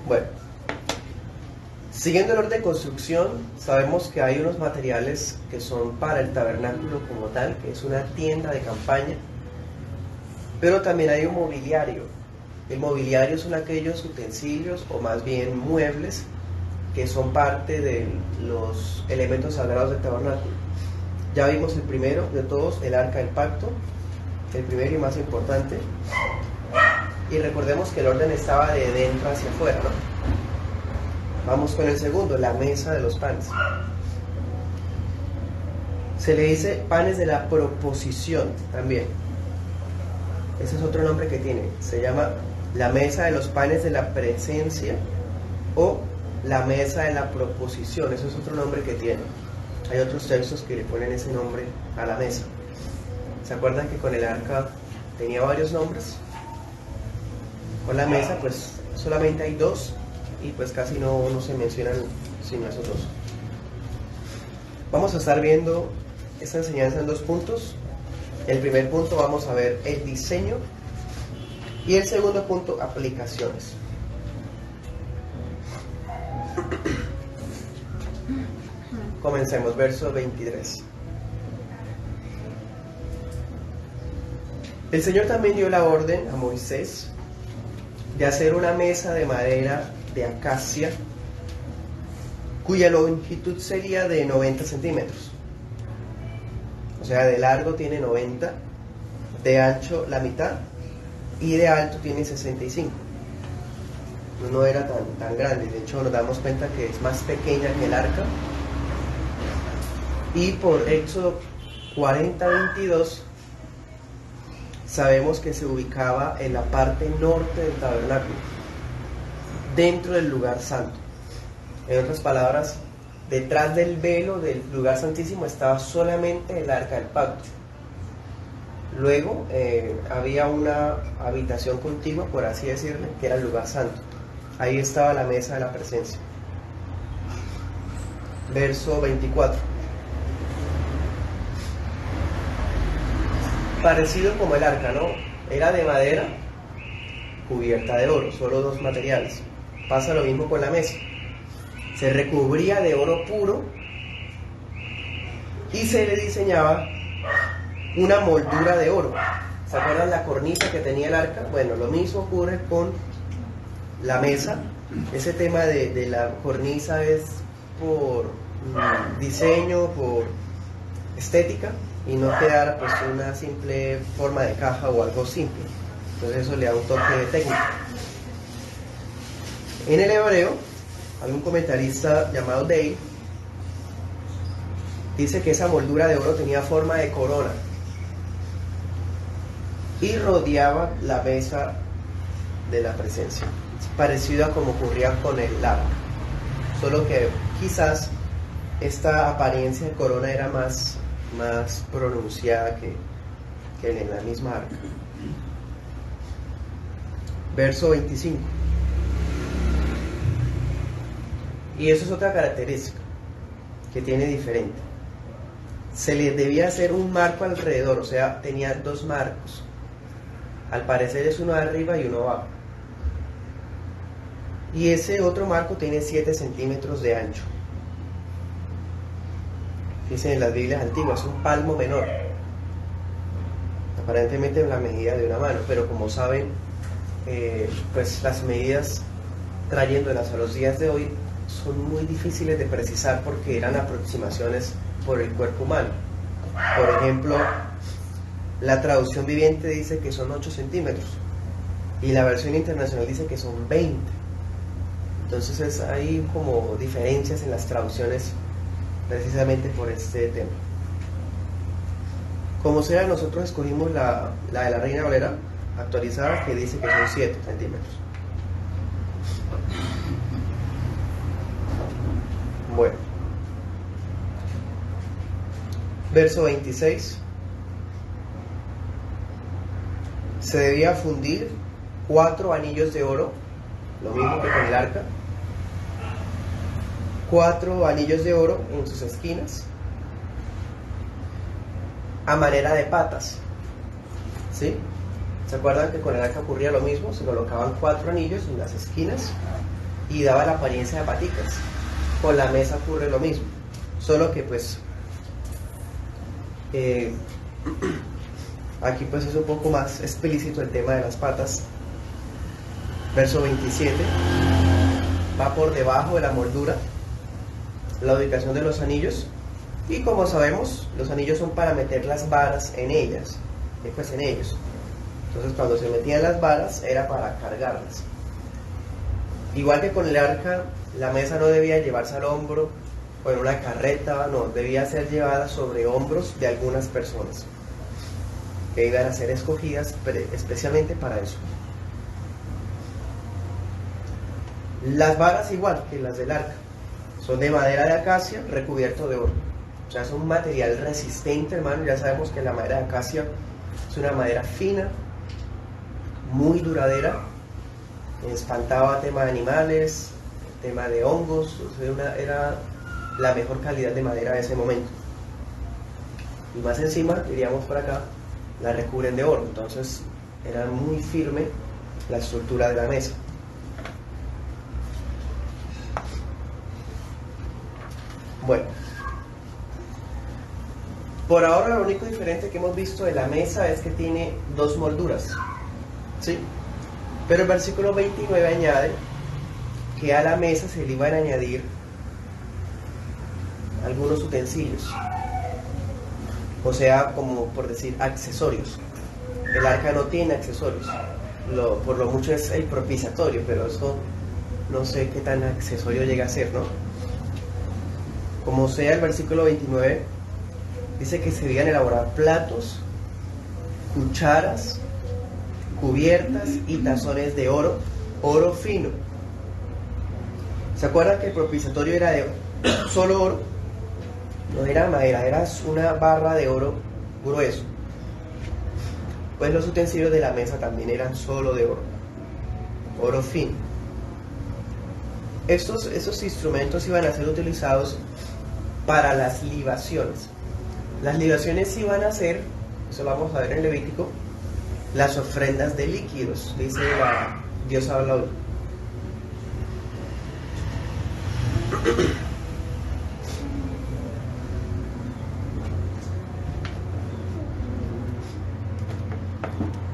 Bueno, siguiendo el orden de construcción, sabemos que hay unos materiales que son para el tabernáculo como tal, que es una tienda de campaña, pero también hay un mobiliario. El mobiliario son aquellos utensilios o más bien muebles que son parte de los elementos sagrados del tabernáculo. Ya vimos el primero de todos, el arca del pacto, el primero y más importante. Y recordemos que el orden estaba de dentro hacia afuera, ¿no? Vamos con el segundo, la mesa de los panes. Se le dice panes de la proposición también. Ese es otro nombre que tiene. Se llama la mesa de los panes de la presencia o la mesa de la proposición. Ese es otro nombre que tiene. Hay otros textos que le ponen ese nombre a la mesa. ¿Se acuerdan que con el arca tenía varios nombres? Con la mesa pues solamente hay dos y pues casi no se mencionan sino esos dos. Vamos a estar viendo esta enseñanza en dos puntos. El primer punto vamos a ver el diseño y el segundo punto aplicaciones. Comencemos, verso 23. El Señor también dio la orden a Moisés de hacer una mesa de madera de acacia cuya longitud sería de 90 centímetros. O sea, de largo tiene 90, de ancho la mitad y de alto tiene 65. No era tan grande, de hecho nos damos cuenta que es más pequeña que el arca. Y por Éxodo 40:22 sabemos que se ubicaba en la parte norte del tabernáculo, dentro del lugar santo. En otras palabras, detrás del velo del lugar santísimo estaba solamente el arca del pacto. Luego había una habitación contigua, por así decirlo, que era el lugar santo. Ahí estaba la mesa de la presencia. Verso 24. Parecido como el arca, ¿no? Era de madera cubierta de oro, solo dos materiales. Pasa lo mismo con la mesa. Se recubría de oro puro y se le diseñaba una moldura de oro. ¿Se acuerdan la cornisa que tenía el arca? Bueno, lo mismo ocurre con la mesa. Ese tema de la cornisa es por diseño, por estética, y no quedar pues una simple forma de caja o algo simple. Entonces eso le da un toque de técnica. En el hebreo, algún comentarista llamado Dale dice que esa moldura de oro tenía forma de corona y rodeaba la mesa de la presencia, parecido a como ocurría con el arca, solo que quizás esta apariencia de corona era más pronunciada que en la misma arca. Verso 25. Y eso es otra característica que tiene diferente. Se le debía hacer un marco alrededor, o sea, tenía dos marcos. Al parecer es uno arriba y uno abajo. Y ese otro marco tiene 7 centímetros de ancho. Dicen en las Biblias antiguas, un palmo menor. Aparentemente en la medida de una mano, pero como saben, pues las medidas trayéndolas a los días de hoy son muy difíciles de precisar porque eran aproximaciones por el cuerpo humano. Por ejemplo, la traducción viviente dice que son 8 centímetros y la versión internacional dice que son 20. Entonces hay como diferencias en las traducciones precisamente por este tema. Como sea, nosotros escogimos la de la Reina Valera actualizada, que dice que son 7 centímetros. Bueno, verso 26. Se debía fundir 4 anillos de oro, lo mismo que con el arca, 4 anillos de oro en sus esquinas, a manera de patas, ¿sí? ¿Se acuerdan que con el arca ocurría lo mismo? Se colocaban 4 anillos en las esquinas y daba la apariencia de paticas. Con la mesa ocurre lo mismo, solo que pues aquí pues es un poco más explícito el tema de las patas. Verso 27, va por debajo de la moldura la ubicación de los anillos, y como sabemos, los anillos son para meter las varas en ellas, pues en ellos. Entonces cuando se metían las varas era para cargarlas. Igual que con el arca, la mesa no debía llevarse al hombro o en una carreta, no, debía ser llevada sobre hombros de algunas personas que iban a ser escogidas especialmente para eso. Las varas, igual que las del arca, son de madera de acacia recubierto de oro. O sea, es un material resistente, hermano. Ya sabemos que la madera de acacia es una madera fina, muy duradera, espantaba tema de animales, tema de hongos. O sea, era la mejor calidad de madera de ese momento. Y más encima, diríamos por acá, la recubren de oro. Entonces era muy firme la estructura de la mesa. Bueno, por ahora lo único diferente que hemos visto de la mesa es que tiene dos molduras, ¿sí? Pero el versículo 29 añade que a la mesa se le iban a añadir algunos utensilios, o sea, como por decir, accesorios. El arca no tiene accesorios, por lo mucho es el propiciatorio, pero eso no sé qué tan accesorio llega a ser, ¿no? Como sea, el versículo 29 dice que se debían elaborar platos, cucharas, cubiertas y tazones de oro, oro fino. ¿Se acuerdan que el propiciatorio era de solo oro? No era madera, era una barra de oro grueso. Pues los utensilios de la mesa también eran solo de oro, oro fino. Estos instrumentos iban a ser utilizados para las libaciones. Las libaciones iban a ser, eso lo vamos a ver en Levítico, las ofrendas de líquidos, dice Dios habla hoy.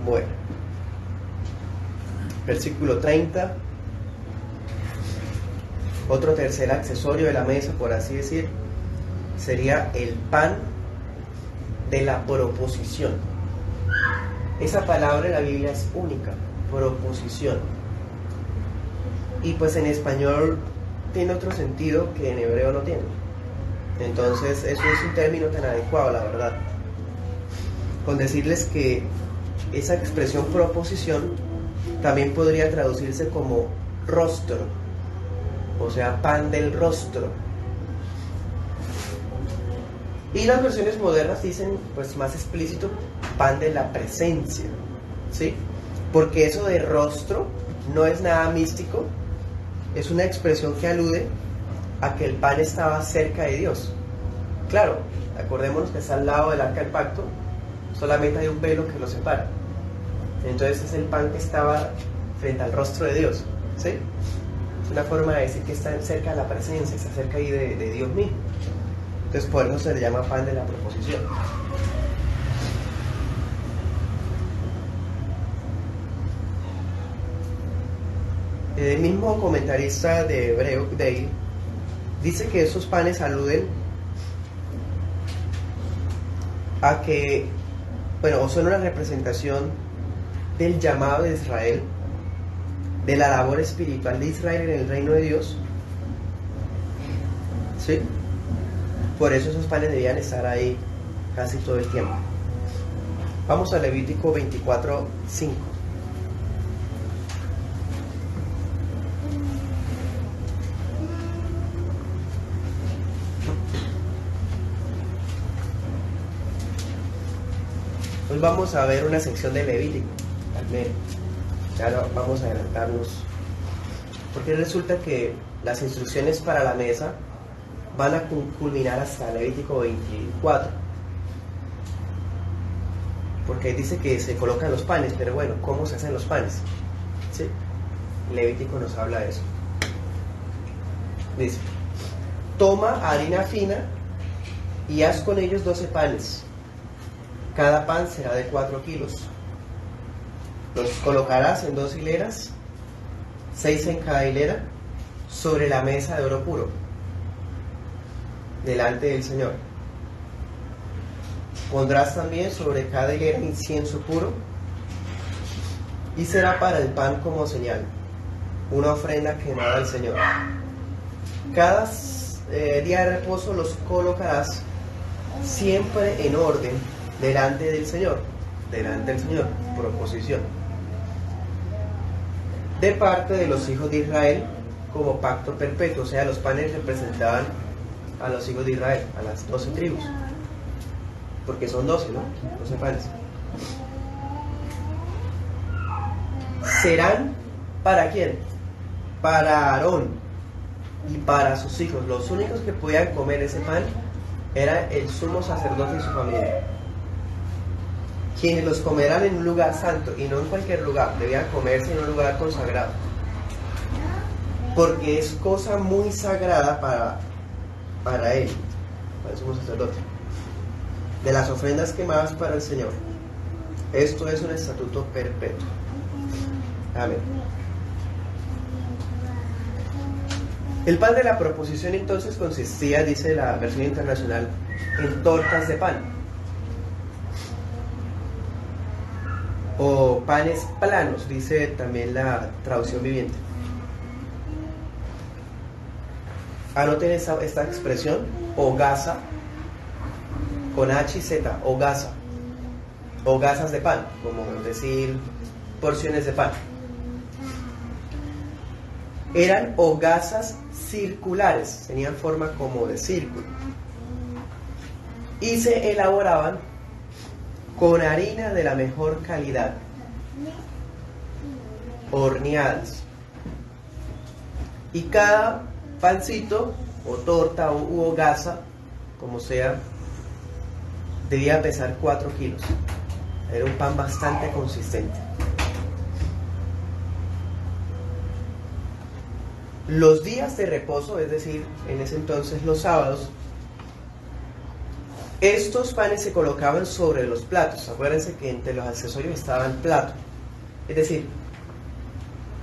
Bueno, versículo 30, otro tercer accesorio de la mesa, por así decir, sería el pan de la proposición. Esa palabra en la Biblia es única, proposición. Y pues en español tiene otro sentido que en hebreo no tiene. Entonces eso es un término tan adecuado, la verdad. Con decirles que esa expresión proposición también podría traducirse como rostro, o sea, pan del rostro. Y las versiones modernas dicen, pues más explícito, pan de la presencia, ¿sí? Porque eso de rostro no es nada místico, es una expresión que alude a que el pan estaba cerca de Dios. Claro, acordémonos que está al lado del arca del pacto, solamente hay un velo que lo separa. Entonces es el pan que estaba frente al rostro de Dios, ¿sí? Es una forma de decir que está cerca de la presencia, está cerca ahí de Dios mismo. Entonces por eso se le llama pan de la proposición. El mismo comentarista de Hebreo, Dale, dice que esos panes aluden a que, bueno, son una representación del llamado de Israel, de la labor espiritual de Israel en el reino de Dios, ¿sí? Por eso esos panes debían estar ahí casi todo el tiempo. Vamos a Levítico 24:5. Hoy vamos a ver una sección de Levítico, al menos. Ya vamos a adelantarnos, porque resulta que las instrucciones para la mesa van a culminar hasta Levítico 24, porque dice que se colocan los panes, pero bueno, ¿cómo se hacen los panes? ¿Sí? Levítico nos habla de eso. Dice, toma harina fina y haz con ellos 12 panes. Cada pan será de 4 kilos. Los colocarás en 2 hileras, 6 en cada hilera, sobre la mesa de oro puro, delante del Señor. Pondrás también sobre cada hilera incienso puro, y será para el pan como señal, una ofrenda quemada al Señor. Cada día de reposo los colocarás siempre en orden delante del Señor, proposición, de parte de los hijos de Israel, como pacto perpetuo. O sea, los panes representaban a los hijos de Israel, a las 12 tribus, porque son 12, ¿no? 12 panes. ¿Serán para quién? Para Aarón y para sus hijos. Los únicos que podían comer ese pan era el sumo sacerdote y su familia, quienes los comerán en un lugar santo y no en cualquier lugar. Debían comerse en un lugar consagrado, porque es cosa muy sagrada para él, para el sumo sacerdote, de las ofrendas quemadas para el Señor. Esto es un estatuto perpetuo. Amén. El pan de la proposición entonces consistía, dice la versión internacional, en tortas de pan o panes planos, dice también la traducción viviente. Anoten esta expresión, hogaza, con H y Z, hogaza, hogazas de pan, como decir porciones de pan. Eran hogazas circulares, tenían forma como de círculo, y se elaboraban con harina de la mejor calidad, horneadas, y cada pancito o torta u hogaza, como sea, debía pesar 4 kilos. Era un pan bastante consistente. Los días de reposo, es decir, en ese entonces los sábados, estos panes se colocaban sobre los platos. Acuérdense que entre los accesorios estaba el plato. Es decir,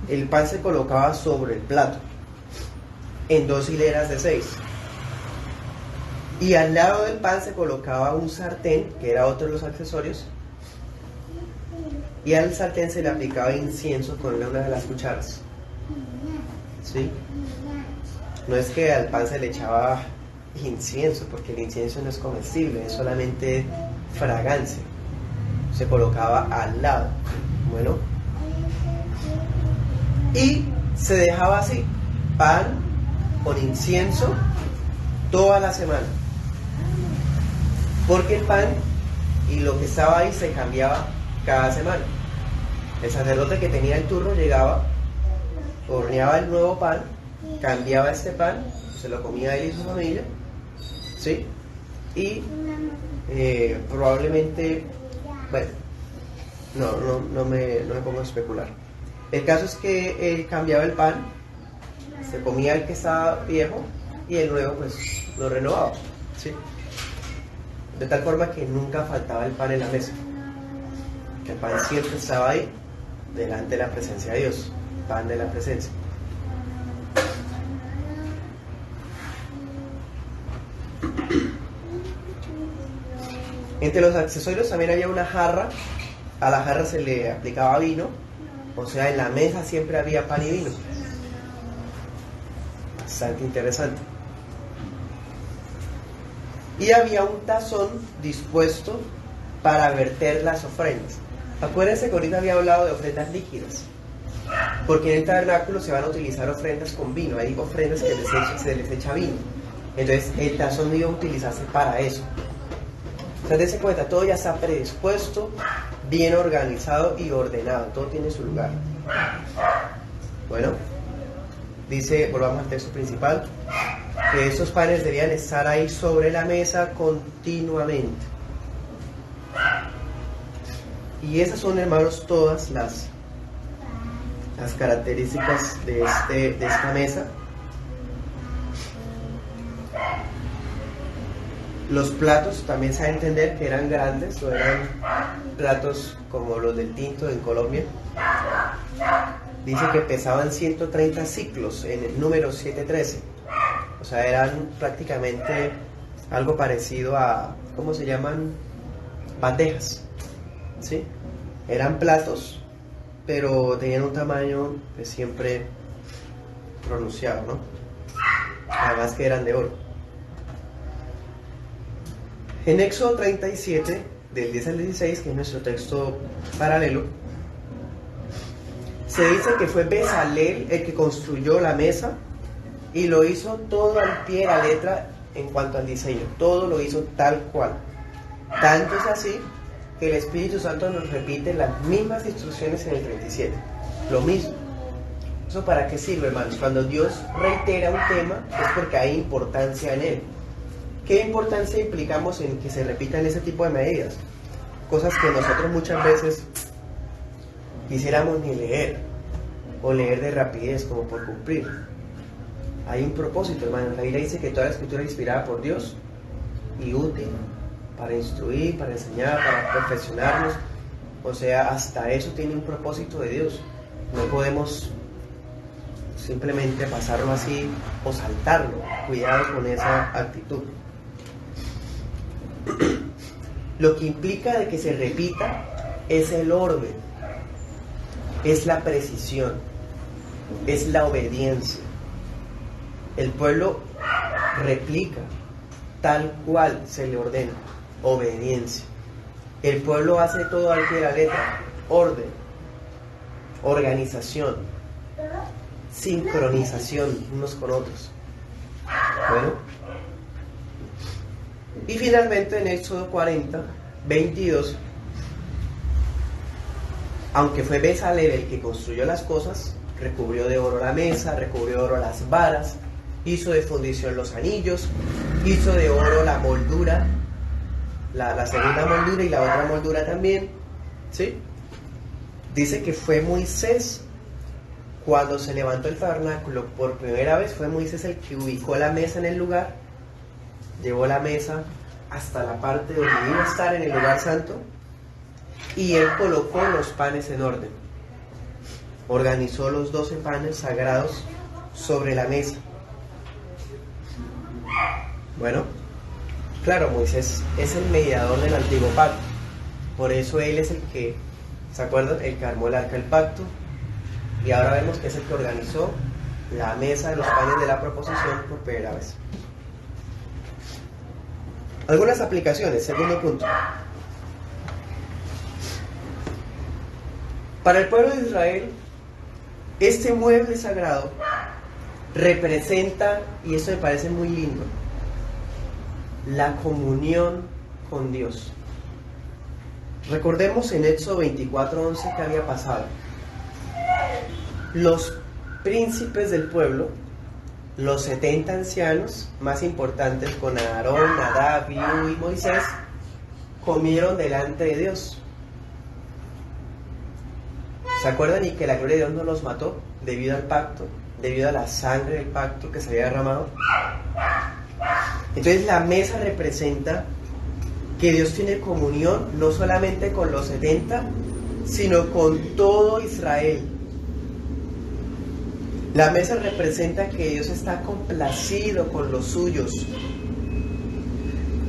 el pan se colocaba sobre el plato, en 2 hileras de 6. Y al lado del pan se colocaba un sartén, que era otro de los accesorios, y al sartén se le aplicaba incienso con una de las cucharas. ¿Sí? No es que al pan se le echaba incienso, porque el incienso no es comestible, es solamente fragancia. Se colocaba al lado. Bueno, y se dejaba así, pan con incienso toda la semana, porque el pan y lo que estaba ahí se cambiaba cada semana. El sacerdote que tenía el turno llegaba, horneaba el nuevo pan, cambiaba este pan, se lo comía él y su familia, ¿sí? Y probablemente, bueno, no me pongo a especular. El caso es que él cambiaba el pan, se comía el que estaba viejo y el nuevo pues lo renovaba, ¿sí? De tal forma que nunca faltaba el pan en la mesa, que el pan siempre estaba ahí, delante de la presencia de Dios, pan de la presencia. Entre los accesorios también había una jarra. A la jarra se le aplicaba vino, o sea, en la mesa siempre había pan y vino. Bastante interesante. Y había un tazón dispuesto para verter las ofrendas. Acuérdense que ahorita había hablado de ofrendas líquidas, porque en el tabernáculo se van a utilizar ofrendas con vino. Hay ofrendas que se les echa vino. Entonces el tazón iba a utilizarse para eso. O sea, dense cuenta, todo ya está predispuesto, bien organizado y ordenado. Todo tiene su lugar. Bueno, dice, volvamos al texto principal, que esos panes debían estar ahí sobre la mesa continuamente. Y esas son, hermanos, todas las características de esta mesa. Los platos también se da a entender que eran grandes, no eran platos como los del tinto en Colombia. Dice que pesaban 130 ciclos en el número 713. O sea, eran prácticamente algo parecido a, ¿cómo se llaman? Bandejas, ¿sí? Eran platos, pero tenían un tamaño pues, siempre pronunciado, ¿no? Además que eran de oro. En Éxodo 37, del 10 al 16, que es nuestro texto paralelo, se dice que fue Bezalel el que construyó la mesa y lo hizo todo al pie de la letra en cuanto al diseño. Todo lo hizo tal cual. Tanto es así que el Espíritu Santo nos repite las mismas instrucciones en el 37. Lo mismo. ¿Eso para qué sirve, hermanos? Cuando Dios reitera un tema es porque hay importancia en él. ¿Qué importancia implicamos en que se repitan ese tipo de medidas? Cosas que nosotros muchas veces quisiéramos ni leer, o leer de rapidez como por cumplir. Hay un propósito, hermanos. La Biblia dice que toda la escritura es inspirada por Dios y útil para instruir, para enseñar, para perfeccionarnos. O sea, hasta eso tiene un propósito de Dios. No podemos simplemente pasarlo así o saltarlo. Cuidado con esa actitud. Lo que implica de que se repita es el orden, es la precisión, es la obediencia. El pueblo replica tal cual se le ordena, obediencia. El pueblo hace todo al pie de la letra, orden, organización, sincronización unos con otros. Bueno, y finalmente en Éxodo 40, 22, aunque fue Bezalel el que construyó las cosas, recubrió de oro la mesa, recubrió de oro las varas, hizo de fundición los anillos, hizo de oro la moldura, la segunda moldura y la otra moldura también, ¿sí? Dice que fue Moisés, cuando se levantó el tabernáculo por primera vez, fue Moisés el que ubicó la mesa en el lugar, llevó la mesa hasta la parte donde iba a estar en el lugar santo, y él colocó los panes en orden. Organizó los 12 panes sagrados sobre la mesa. Bueno, claro, Moisés es el mediador del antiguo pacto. Por eso él es el que, ¿se acuerdan? El que armó el arca del pacto. Y ahora vemos que es el que organizó la mesa de los panes de la proposición por primera vez. Algunas aplicaciones, segundo punto. Para el pueblo de Israel, este mueble sagrado representa, y esto me parece muy lindo, la comunión con Dios. Recordemos en Éxodo 24:11 que había pasado. Los príncipes del pueblo, los 70 ancianos más importantes con Aarón, Nadab, Abiú y Moisés, comieron delante de Dios. ¿Se acuerdan? Y que la gloria de Dios no los mató debido al pacto, debido a la sangre del pacto que se había derramado. Entonces la mesa representa que Dios tiene comunión no solamente con los 70, sino con todo Israel. La mesa representa que Dios está complacido con los suyos.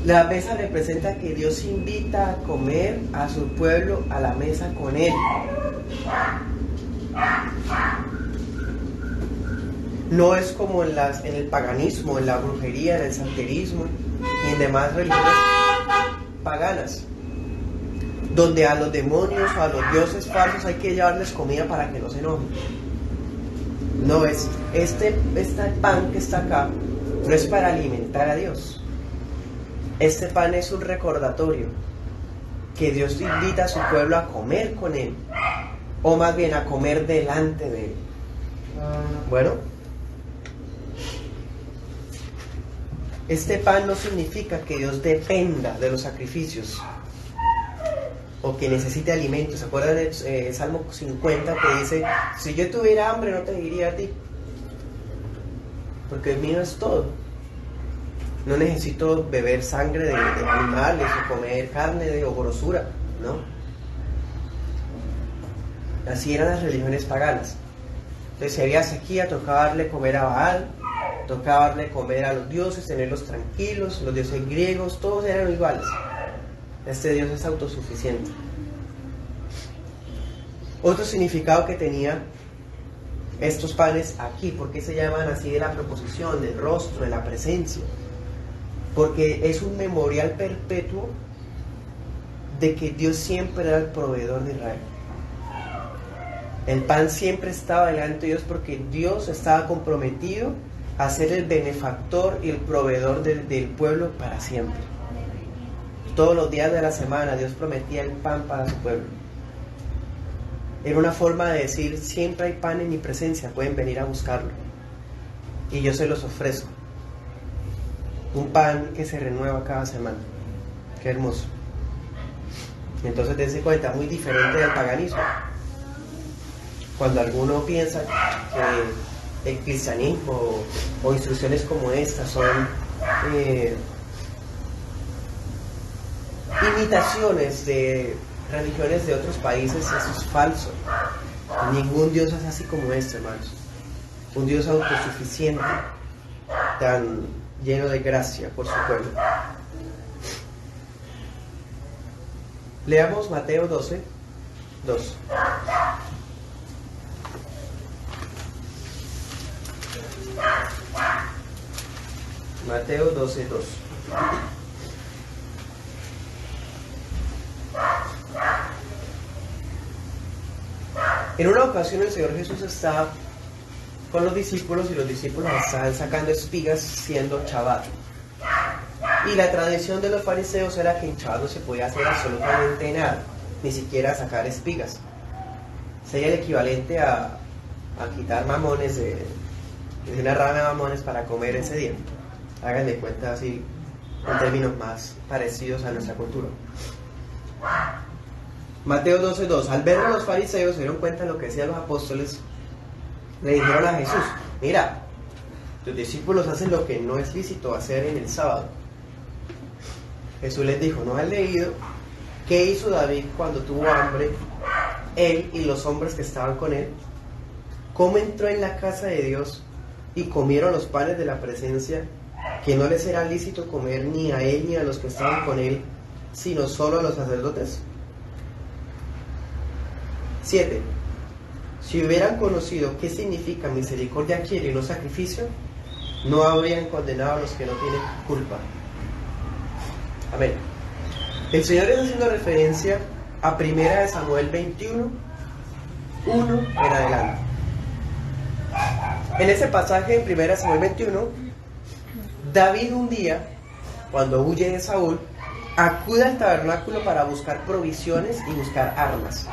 La mesa representa que Dios invita a comer a su pueblo a la mesa con Él. No es como en el paganismo, en la brujería, en el santerismo y en demás religiones paganas, donde a los demonios o a los dioses falsos hay que llevarles comida para que no se enojen. No es, este pan que está acá no es para alimentar a Dios. Este pan es un recordatorio que Dios invita a su pueblo a comer con Él, o más bien a comer delante de Él. Bueno, este pan no significa que Dios dependa de los sacrificios o que necesite alimentos. ¿Se acuerdan de Salmo 50 que dice: si yo tuviera hambre no te diría a ti, porque el mío es todo? No necesito beber sangre de animales o comer carne o grosura, ¿no? Así eran las religiones paganas. Entonces, si había sequía, tocaba darle comer a Baal, tocaba darle comer a los dioses, tenerlos tranquilos. Los dioses griegos, todos eran iguales. Este Dios es autosuficiente. Otro significado que tenía estos panes aquí, ¿por qué se llaman así de la proposición, del rostro, de la presencia? Porque es un memorial perpetuo de que Dios siempre era el proveedor de Israel. El pan siempre estaba delante de Dios porque Dios estaba comprometido a ser el benefactor y el proveedor del pueblo para siempre. Todos los días de la semana Dios prometía el pan para su pueblo. Era una forma de decir, siempre hay pan en mi presencia, pueden venir a buscarlo. Y yo se los ofrezco. Un pan que se renueva cada semana. Qué hermoso. Entonces dense cuenta, muy diferente del paganismo. Cuando alguno piensa que el cristianismo o instrucciones como estas son imitaciones de religiones de otros países, eso es falso. Ningún Dios es así como este, hermanos. Un Dios autosuficiente, tan lleno de gracia por su pueblo. Leamos Mateo 12, 2. Mateo 12, 2. En una ocasión el Señor Jesús estaba con los discípulos y los discípulos estaban sacando espigas siendo Shabbat. Y la tradición de los fariseos era que en Shabbat no se podía hacer absolutamente nada, ni siquiera sacar espigas. Sería el equivalente a quitar mamones de una rama de mamones para comer ese día. Hagan de cuenta así, en términos más parecidos a nuestra cultura. Mateo 12:2. Al ver a los fariseos, se dieron cuenta de lo que decían los apóstoles. Le dijeron a Jesús: mira, tus discípulos hacen lo que no es lícito hacer en el sábado. Jesús les dijo: ¿no han leído qué hizo David cuando tuvo hambre, él y los hombres que estaban con él? ¿Cómo entró en la casa de Dios y comieron los panes de la presencia, que no les era lícito comer ni a él ni a los que estaban con él, sino solo a los sacerdotes? 7. Si hubieran conocido qué significa misericordia quiere y no sacrificio, no habrían condenado a los que no tienen culpa. Amén. El Señor está haciendo referencia a 1 Samuel 21, 1 en adelante. En ese pasaje, en 1 Samuel 21, David un día, cuando huye de Saúl, acude al tabernáculo para buscar provisiones y buscar armas.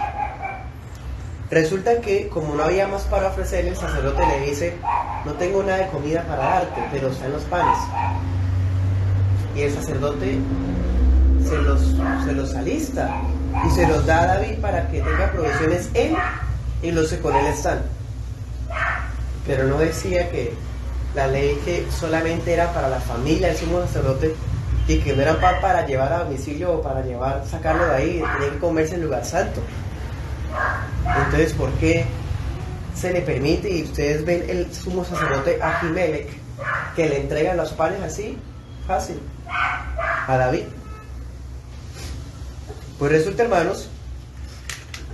Resulta que, como no había más para ofrecerle, el sacerdote le dice: no tengo nada de comida para darte, pero están los panes. Y el sacerdote se los alista y se los da a David para que tenga provisiones él y los que con él están. Pero no decía que la ley que solamente era para la familia del sumo sacerdote y que no era para llevar a domicilio o para sacarlo de ahí, tenía que comerse en el lugar santo. Entonces, ¿por qué se le permite? Y ustedes ven el sumo sacerdote Ahimelech, que le entrega los panes así, fácil, a David. Pues resulta, hermanos,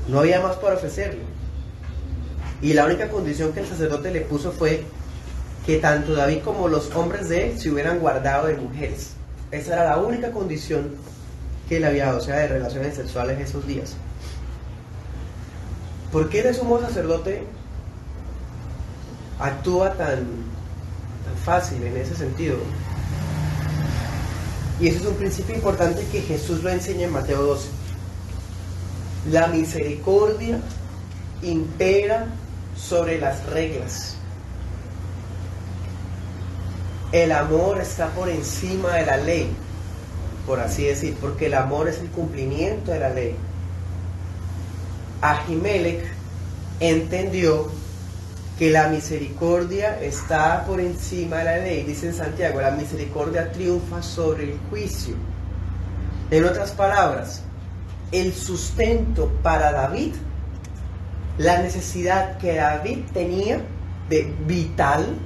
no había más para ofrecerle. Y la única condición que el sacerdote le puso fue que tanto David como los hombres de él se hubieran guardado de mujeres. Esa era la única condición que él había dado, o sea, de relaciones sexuales esos días. ¿Por qué el sumo sacerdote actúa tan fácil en ese sentido? Y eso es un principio importante que Jesús lo enseña en Mateo 12. La misericordia impera sobre las reglas. El amor está por encima de la ley, por así decir, porque el amor es el cumplimiento de la ley. Ahimelech entendió que la misericordia está por encima de la ley. Dice en Santiago, la misericordia triunfa sobre el juicio. En otras palabras, el sustento para David, la necesidad que David tenía de vital,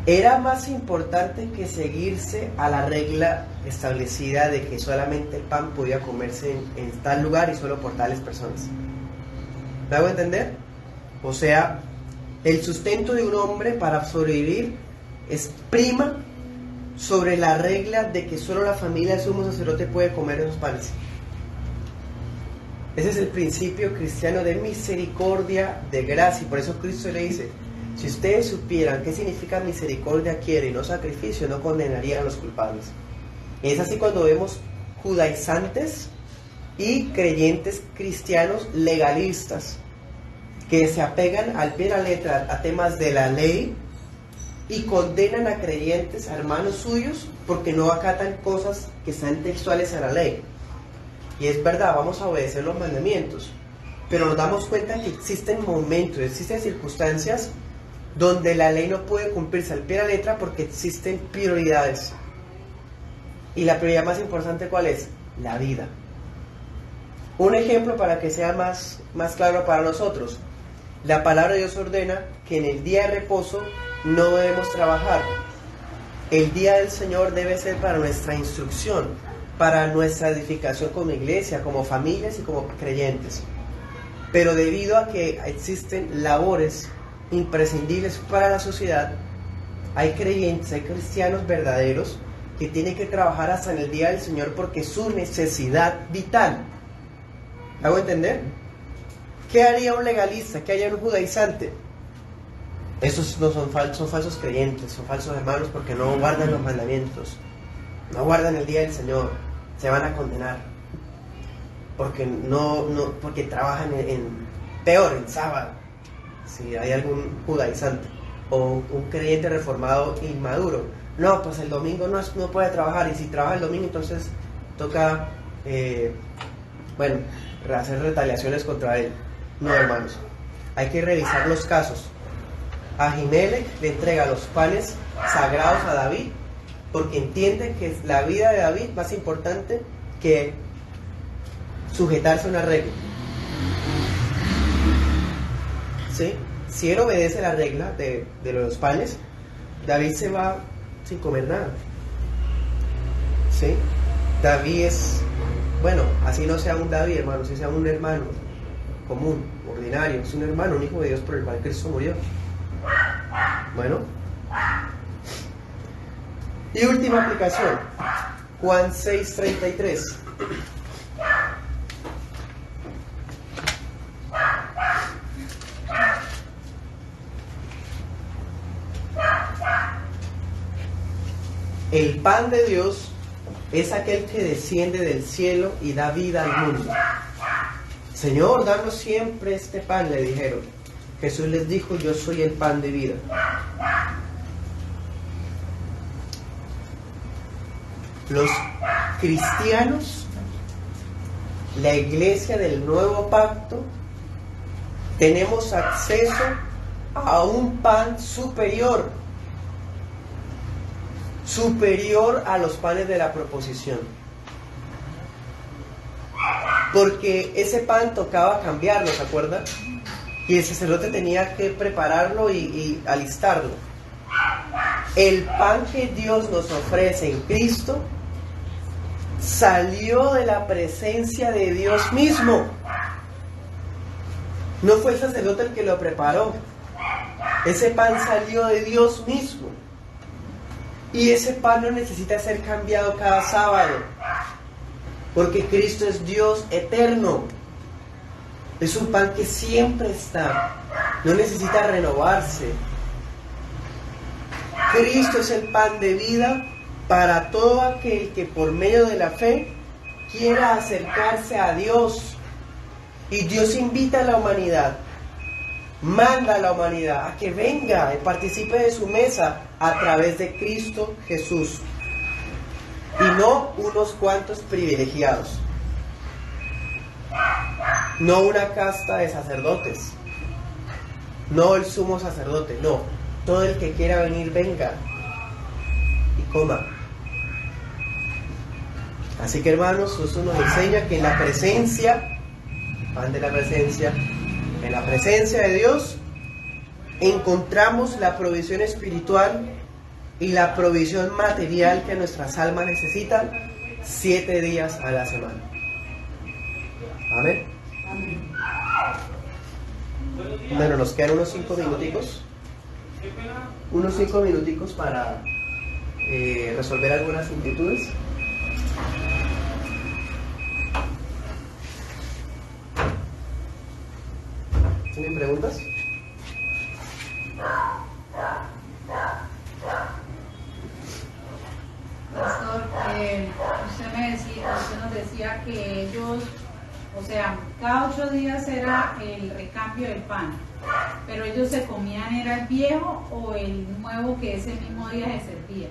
era más importante que seguirse a la regla establecida de que solamente el pan podía comerse en tal lugar y solo por tales personas. ¿Me hago entender? O sea, el sustento de un hombre para sobrevivir es prima sobre la regla de que solo la familia del sumo sacerdote puede comer esos panes. Ese es el principio cristiano de misericordia, de gracia, y por eso Cristo le dice: si ustedes supieran qué significa misericordia quiere y no sacrificio, no condenarían a los culpables. Y es así cuando vemos judaizantes y creyentes cristianos legalistas que se apegan al pie de la letra a temas de la ley y condenan a creyentes, a hermanos suyos, porque no acatan cosas que están textuales a la ley. Y es verdad, vamos a obedecer los mandamientos, pero nos damos cuenta que existen momentos, existen circunstancias donde la ley no puede cumplirse al pie de la letra porque existen prioridades. Y la prioridad más importante, ¿cuál es? La vida. Un ejemplo para que sea más claro para nosotros: la palabra de Dios ordena que en el día de reposo no debemos trabajar. El día del Señor debe ser para nuestra instrucción, para nuestra edificación como iglesia, como familias y como creyentes. Pero debido a que existen labores imprescindibles para la sociedad, hay creyentes, hay cristianos verdaderos que tienen que trabajar hasta en el día del Señor porque es su necesidad vital. ¿Me hago entender? ¿Qué haría un legalista? ¿Qué haría un judaizante? Esos no son falsos creyentes, son falsos hermanos porque no guardan los mandamientos, no guardan el día del Señor, se van a condenar porque porque trabajan peor en sábado. Si hay algún judaizante o un creyente reformado inmaduro, no, pues el domingo no puede trabajar, y si trabaja el domingo entonces toca hacer retaliaciones contra él. No, hermanos, hay que revisar los casos. Ahimelech le entrega los panes sagrados a David porque entiende que es la vida de David más importante que sujetarse a una regla. ¿Sí? Si él obedece la regla de los panes, David se va sin comer nada. ¿Sí? David es, así no sea un David, hermano, si sea un hermano común, ordinario, es un hermano, un hijo de Dios por el cual Cristo murió. Bueno. Y última aplicación, Juan 6:33. El pan de Dios es aquel que desciende del cielo y da vida al mundo. Señor, danos siempre este pan, le dijeron. Jesús les dijo: yo soy el pan de vida. Los cristianos, la iglesia del nuevo pacto, tenemos acceso a un pan superior a los panes de la proposición, porque ese pan tocaba cambiarlo, ¿se acuerdan? Y el sacerdote tenía que prepararlo y alistarlo. El pan que Dios nos ofrece en Cristo salió de la presencia de Dios mismo. No fue el sacerdote el que lo preparó. Ese pan salió de Dios mismo. Y ese pan no necesita ser cambiado cada sábado, porque Cristo es Dios eterno. Es un pan que siempre está, no necesita renovarse. Cristo es el pan de vida para todo aquel que por medio de la fe quiera acercarse a Dios. Y Dios invita a la humanidad, manda a la humanidad a que venga y participe de su mesa a través de Cristo Jesús, y no unos cuantos privilegiados, no una casta de sacerdotes, no el sumo sacerdote, no, todo el que quiera venir, venga y coma. Así que hermanos, eso nos enseña que en la presencia, pan de la presencia, en la presencia de Dios, encontramos la provisión espiritual y la provisión material que nuestras almas necesitan 7 días a la semana. Amén. Bueno, nos quedan unos 5 minuticos. Unos 5 minuticos para resolver algunas inquietudes. ¿Tienen preguntas? Pastor, usted nos decía que ellos, o sea, cada 8 días era el recambio del pan, pero ellos se comían, ¿era el viejo o el nuevo que ese mismo día se servía?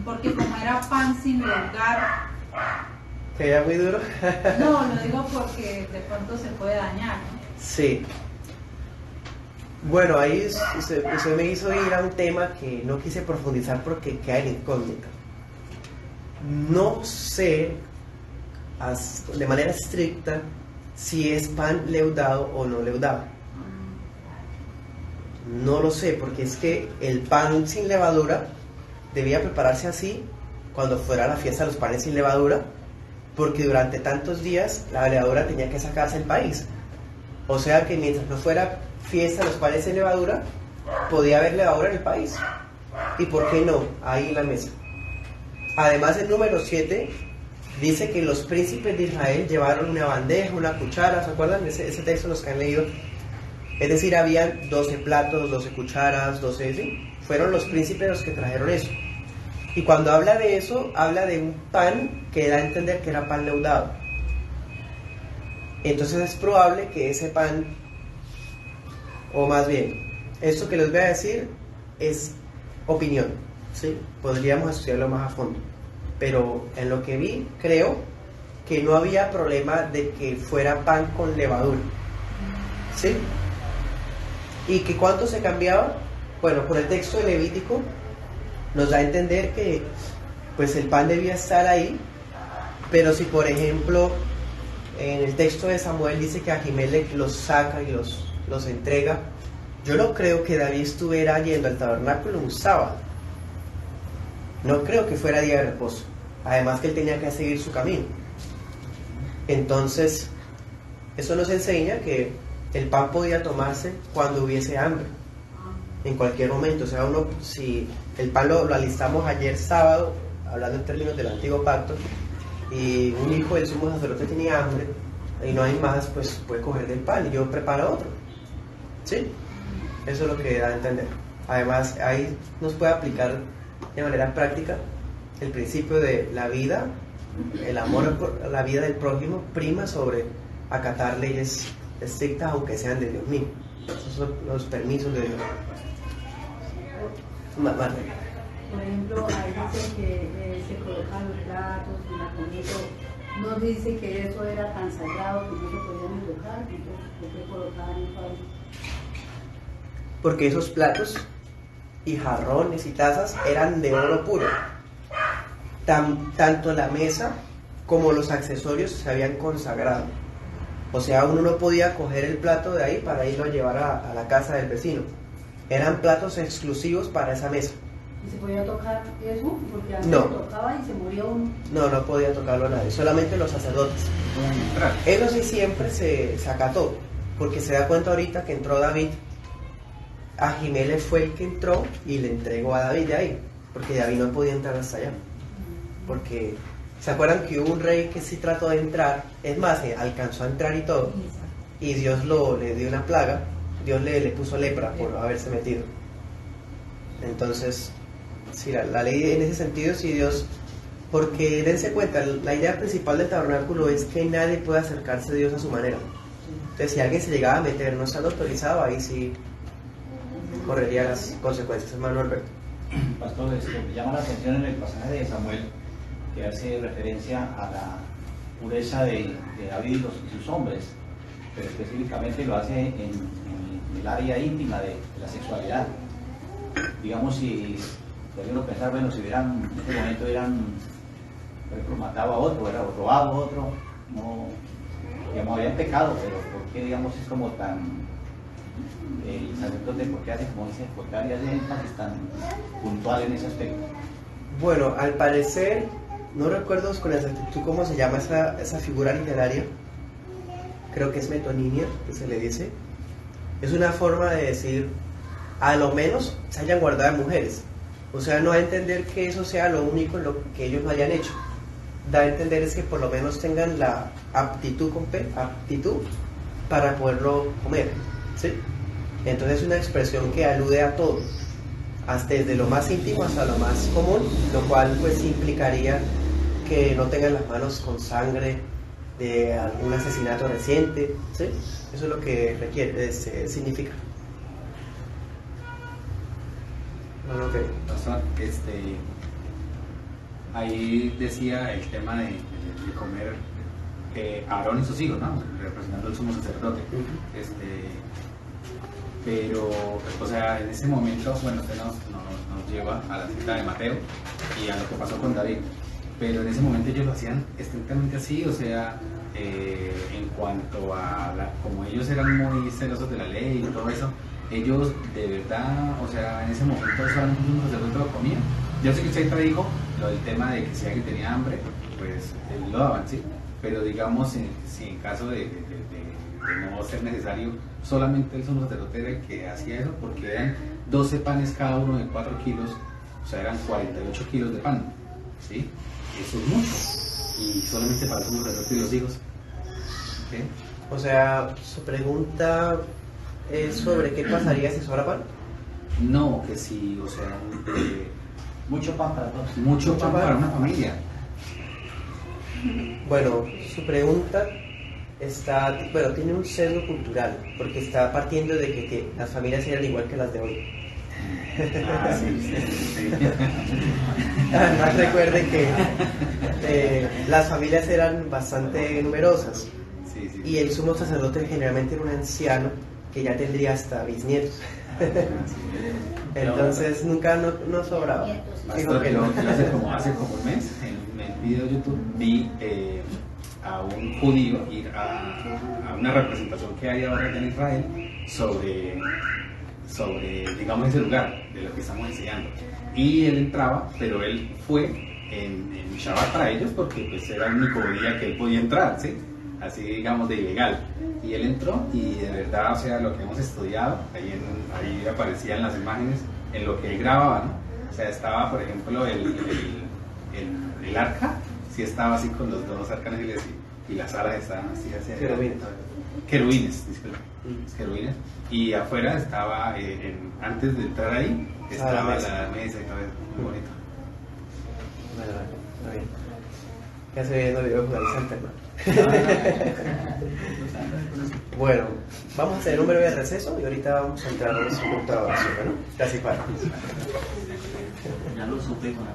Porque como era pan sin leudar. ¿Que era muy duro? No, lo digo porque de pronto se puede dañar, ¿no? Sí. Bueno, ahí usted me hizo ir a un tema que no quise profundizar porque queda en incógnita. No sé de manera estricta si es pan leudado o no leudado. No lo sé, porque es que el pan sin levadura debía prepararse así cuando fuera la fiesta de los panes sin levadura, porque durante tantos días la levadura tenía que sacarse del país. O sea que mientras no fuera fiesta de los panes sin levadura, podía haber levadura en el país. ¿Y por qué no? Ahí en la mesa. Además, el número 7 dice que los príncipes de Israel llevaron una bandeja, una cuchara. ¿Se acuerdan? Ese texto los que han leído. Es decir, habían 12 platos, 12 cucharas, 12... ¿sí? Fueron los príncipes los que trajeron eso. Y cuando habla de eso, habla de un pan que da a entender que era pan leudado. Entonces es probable que ese pan, o más bien, esto que les voy a decir es opinión, ¿sí? Podríamos estudiarlo más a fondo. Pero en lo que vi, creo que no había problema de que fuera pan con levadura, ¿sí? ¿Y que cuánto se cambiaba? Bueno, por el texto de Levítico nos da a entender que pues el pan debía estar ahí, pero si por ejemplo en el texto de Samuel dice que Ahimelech los saca y los entrega, yo no creo que David estuviera yendo al tabernáculo un sábado, no creo que fuera día de reposo, además que él tenía que seguir su camino. Entonces eso nos enseña que el pan podía tomarse cuando hubiese hambre, en cualquier momento. O sea, uno, si el pan lo alistamos ayer sábado, hablando en términos del antiguo pacto, y un hijo del sumo sacerdote tenía hambre y no hay más, pues puede coger del pan y yo preparo otro, ¿sí? Eso es lo que da a entender. Además, ahí nos puede aplicar de manera práctica el principio de la vida, el amor por la vida del prójimo prima sobre acatar leyes estrictas, aunque sean de Dios mismo. Esos son los permisos de Dios. Por ejemplo, ahí dice que se colocan los platos y la comida. No dice que eso era tan sagrado que no se podían ni tocar, que se colocaban en pan. Porque esos platos y jarrones y tazas eran de oro puro. Tanto la mesa como los accesorios se habían consagrado. O sea, uno no podía coger el plato de ahí para irlo a llevar a la casa del vecino. Eran platos exclusivos para esa mesa. ¿Y se podía tocar eso? Porque antes No. se tocaba y se moría uno. No podía tocarlo nadie, solamente los sacerdotes. Eso sí siempre se acató, porque se da cuenta ahorita que entró David. Ahimelech fue el que entró y le entregó a David de ahí, porque David no podía entrar hasta allá. Porque, ¿se acuerdan que hubo un rey que sí trató de entrar? Es más, alcanzó a entrar y todo, y Dios le dio una plaga. Dios le puso lepra por haberse metido. Entonces, sí, la ley en ese sentido, sí, Dios, porque dense cuenta, la idea principal del tabernáculo es que nadie pueda acercarse a Dios a su manera. Entonces, si alguien se llegaba a meter no estando autorizado, ahí sí correría las consecuencias. Hermano Alberto. Pastor, me llama la atención en el pasaje de Samuel que hace referencia a la pureza de David y sus hombres, pero específicamente lo hace en el área íntima de la sexualidad. Digamos, si podríamos pensar, bueno, si hubieran, en este momento hubieran, por ejemplo, matado a otro, o robado a otro, no, digamos, habían pecado, pero ¿por qué, digamos, es como tan, el sacerdote, por qué hace, como dice, por qué hace énfasis tan puntual en ese aspecto? Bueno, al parecer, no recuerdo con exactitud cómo se llama esa figura literaria, creo que es metonimia, que se le dice. Es una forma de decir, a lo menos se hayan guardado mujeres. O sea, no a entender que eso sea lo único en lo que ellos no hayan hecho. Da a entender es que por lo menos tengan la aptitud, con P, aptitud para poderlo comer, ¿sí? Entonces es una expresión que alude a todo, hasta desde lo más íntimo hasta lo más común, lo cual pues implicaría que no tengan las manos con sangre de algún asesinato reciente, ¿sí? Eso es lo que requiere, significa. Bueno, okay. Pastor, ahí decía el tema de comer Aarón y sus hijos, ¿no? Representando al sumo sacerdote. Pero, o sea, en ese momento, bueno, usted nos lleva a la cita de Mateo y a lo que pasó con David. Pero en ese momento ellos lo hacían estrictamente así, o sea, en cuanto a como ellos eran muy celosos de la ley y todo eso, ellos de verdad, o sea, en ese momento solamente un sacerdote lo comía. Yo sé que usted ahorita dijo lo del tema de que si alguien tenía hambre, pues lo daban, ¿sí? Pero digamos, si en caso de no ser necesario, solamente el sumo sacerdote era el que hacía eso, porque eran 12 panes cada uno de 4 kilos, o sea, eran 48 kilos de pan, ¿sí? Eso es mucho, y solamente para el sumo sacerdote y los hijos. ¿Sí? O sea, su pregunta es sobre qué pasaría si sobra pan. No, que sí, o sea, Mucho pan para todos. mucho pan para una familia. Bueno, su pregunta está, bueno, tiene un sesgo cultural, porque está partiendo de que las familias eran igual que las de hoy. Ah, sí. Además recuerden que las familias eran bastante numerosas Sí. y el sumo sacerdote generalmente era un anciano que ya tendría hasta bisnietos. Entonces nunca no sobraba. Digo Pastor, que yo no. hace como un mes, en el video de YouTube, vi a un judío ir a una representación que hay ahora en Israel sobre, digamos, ese lugar de lo que estamos enseñando. Y él entraba, pero él fue en Shabbat para ellos porque pues era el único día que él podía entrar, ¿sí? Así, digamos, de ilegal. Y él entró y de verdad, o sea, lo que hemos estudiado, ahí aparecían las imágenes en lo que él grababa, ¿no? O sea, estaba, por ejemplo, el arca, sí estaba así con los dos arcángeles y las alas estaban así hacia querubines, disculpe, querubines. Y afuera estaba, antes de entrar ahí, estaba la mesa y todo eso, muy bonito. Bueno, está bien. Ya se viendo video judaizante, ¿no? Bueno, vamos a hacer un breve receso y ahorita vamos a entrar a un punto de oración, ¿no? Casi para. Ya lo supe con la